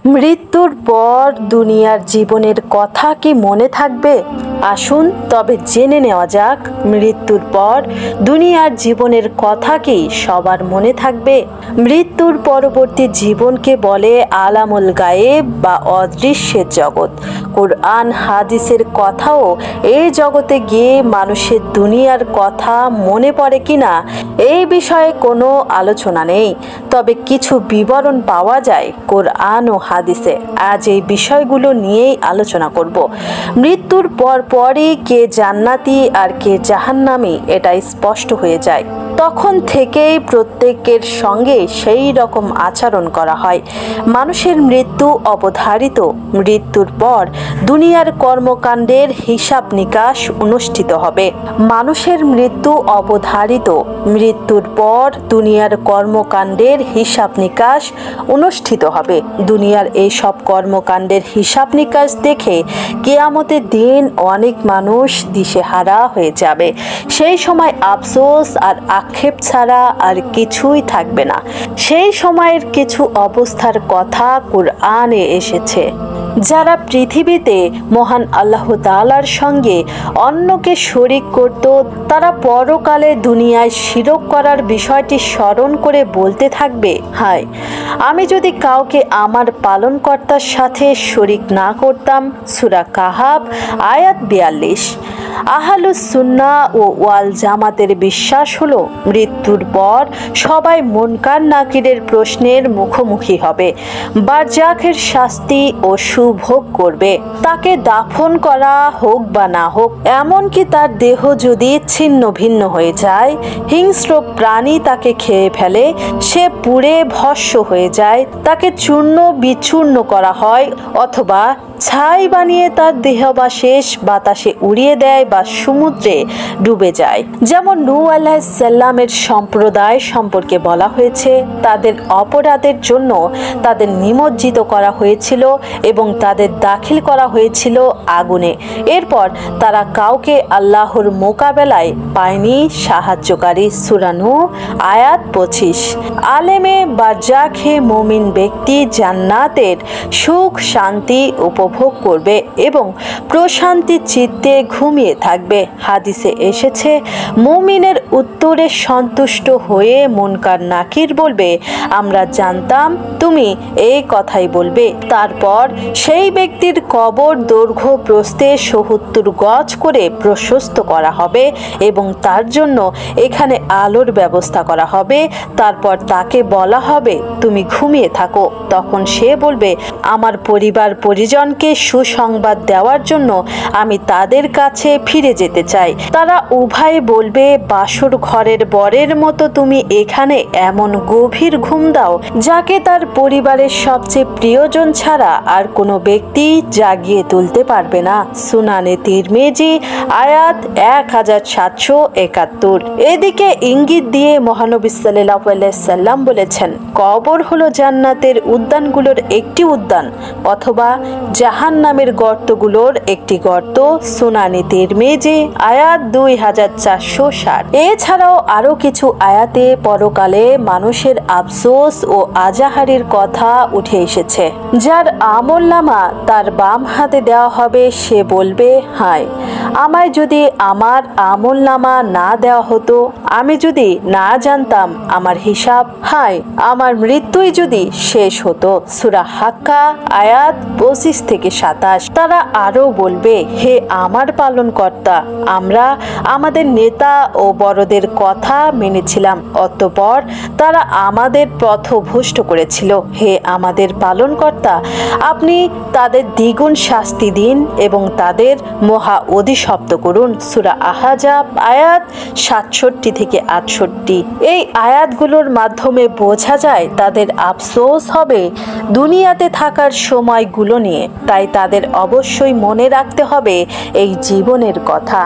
মৃত্যুর পর দুনিয়ার জীবনের কথা কি মনে থাকবে? আসুন তবে জেনে নেওয়া যাক, মৃত্যুর পর দুনিয়ার জীবনের কথা কি সবার মনে থাকবে? মৃত্যুর পরবর্তী জীবনকে বলে আলামুল গায়েব বা অদৃশ্যের জগৎ। কোরআন হাদিসের কথাও এই জগতে গিয়ে মানুষের দুনিয়ার কথা মনে পড়ে কিনা এই বিষয়ে কোনো আলোচনা নেই, তবে কিছু বিবরণ পাওয়া যায় কোরআন ও হাদিসে। আজ এই বিষয়গুলো নিয়েই আলোচনা করব। মৃত্যুর পরই কে জান্নাতি আর কে জাহান্নামী এটা স্পষ্ট হয়ে যায়। তখন থেকেই প্রত্যেকের সঙ্গে সেই রকম আচরণ করা হয়। মানুষের মৃত্যু অবধারিত। মৃত্যুর পর দুনিয়ার কর্মকাণ্ডের হিসাব নিকাশ অনুষ্ঠিত হবে। মানুষের মৃত্যু অবধারিত। মৃত্যুর পর দুনিয়ার কর্মকাণ্ডের হিসাব নিকাশ অনুষ্ঠিত হবে। দুনিয়ার এই সব কর্মকাণ্ডের হিসাব নিকাশ দেখে কিয়ামতের দিন অনেক মানুষ দিশেহারা হয়ে যাবে। সেই সময় আফসোস আর আক্ষেপ ছাড়া আর কিছুই থাকবে না। সেই সময়ের কিছু অবস্থার কথা কোরআনে এসেছে। যারা পৃথিবীতে মহান আল্লাহ তাআলার সঙ্গে অন্যকে শরীক করত, তারা পরকালে দুনিয়ায় শিরক করার বিষয়টি স্মরণ করে বলতে থাকবে, হায়, আমি যদি কাউকে আমার পালনকর্তার সাথে শরীক না করতাম। সূরা কাহাব আয়াত 42। আহলুস সুন্নাহ ও ওয়াল জামাতের বিশ্বাস হলো মৃত্যুর পর সবাই মুনকার নাকিরের প্রশ্নের মুখোমুখি হবে, বারজাখের শাস্তি ও সুভোগ করবে। তাকে দাফন করা হোক বা না হোক, এমনকি তার দেহ যদি ছিন্ন ভিন্ন হয়ে যায়, হিংস্র প্রাণী তাকে খেয়ে ফেলে, সে পুড়ে ভস্ম হয়ে যায়, তাকে চূর্ণ বিচূর্ণ করা হয় অথবা ছাই বানিয়ে তার দেহাবশেষ বাতাসে উড়িয়ে দেয় বা সমুদ্রে ডুবে যায়। যেমন নূহ আলাইহিস সালামের সম্প্রদায় সম্পর্কে বলা হয়েছে, তাদের অপরাধের জন্য তাদের নিমজ্জিত করা হয়েছিল এবং তাদের দাখিল করা হয়েছিল আগুনে। এরপর তারা কাউকে আল্লাহর মোকাবেলায় পায়নি সাহায্যকারী। সূরা নূহ আয়াত 25। আলেমে বারজাখে মুমিন ব্যক্তি জান্নাতের সুখ শান্তি উপভোগ করবে এবং প্রশান্তি চিত্তে ঘুমিয়ে থাকবে। হাদিসে এসেছে, মুমিনের উত্তরে সন্তুষ্ট হয়ে মুনকার নাকির বলবে, আমরা জানতাম তুমি এই কথাই বলবে। তারপর সেই ব্যক্তির কবর দৈর্ঘ্য প্রস্থে ৭০ গজ করে প্রশস্ত করা হবে এবং তার জন্য এখানে আলোর ব্যবস্থা করা হবে। তারপর তাকে বলা হবে, তুমি ঘুমিয়ে থাকো। তখন সে বলবে, আমার পরিবার পরিজনকে সুসংবাদ দেওয়ার জন্য আমি তাদের কাছে ফিরে যেতে চাই। তারা উভয়ে বলবে, বাসর ঘরের বরের মতো তুমি এখানে এমন গভীর ঘুম দাও যাকে তার পরিবারের সবচেয়ে প্রিয়জন ছাড়া আর কোনো ব্যক্তি জাগিয়ে তুলতে পারবে না। সুনানে তিরমিজি আয়াত 1771। এদিকে ইঙ্গিত দিয়ে মহানবী সাল্লাল্লাহু আলাইহি সাল্লাম বলেছেন, কবর হলো জান্নাতের উদ্যানগুলোর একটি উদ্যান অথবা জাহান্নামের গর্তগুলোর একটি গর্ত। সুনানে তিরমিজি আয়াত 2460। এছাড়াও আরো কিছু আয়াতে পরকালে মানুষের আফসোস ও আজাহারির কথা উঠে এসেছে। যার আমলনামা তার বাম হাতে দেওয়া হবে, সে বলবে, হায়, আমায় যদি আমার আমলনামা না দেওয়া হতো, আমি যদি না জানতাম আমার হিসাব, হায়, আমার মৃত্যুই যদি শেষ হতো। সূরা হাক্কা আয়াত 25-27। তারা আরো বলবে, হে আমার পালনকর্তা, আমরা আমাদের নেতা ও বড়দের কথা মেনেছিলাম, অতঃপর তারা আমাদের পথভ্রষ্ট করেছিল। হে আমাদের পালনকর্তা, আপনি তাদের দ্বিগুণ শাস্তি দিন এবং তাদের মহা অধিশপ্ত করুন। সূরা আহজাব আয়াত 67-68। এই আয়াতগুলোর মাধ্যমে বোঝা যায় তাদের আফসোস হবে দুনিয়াতে থাকার সময়গুলো নিয়ে। তাই তাদের অবশ্যই মনে রাখতে হবে এই জীবনের কথা।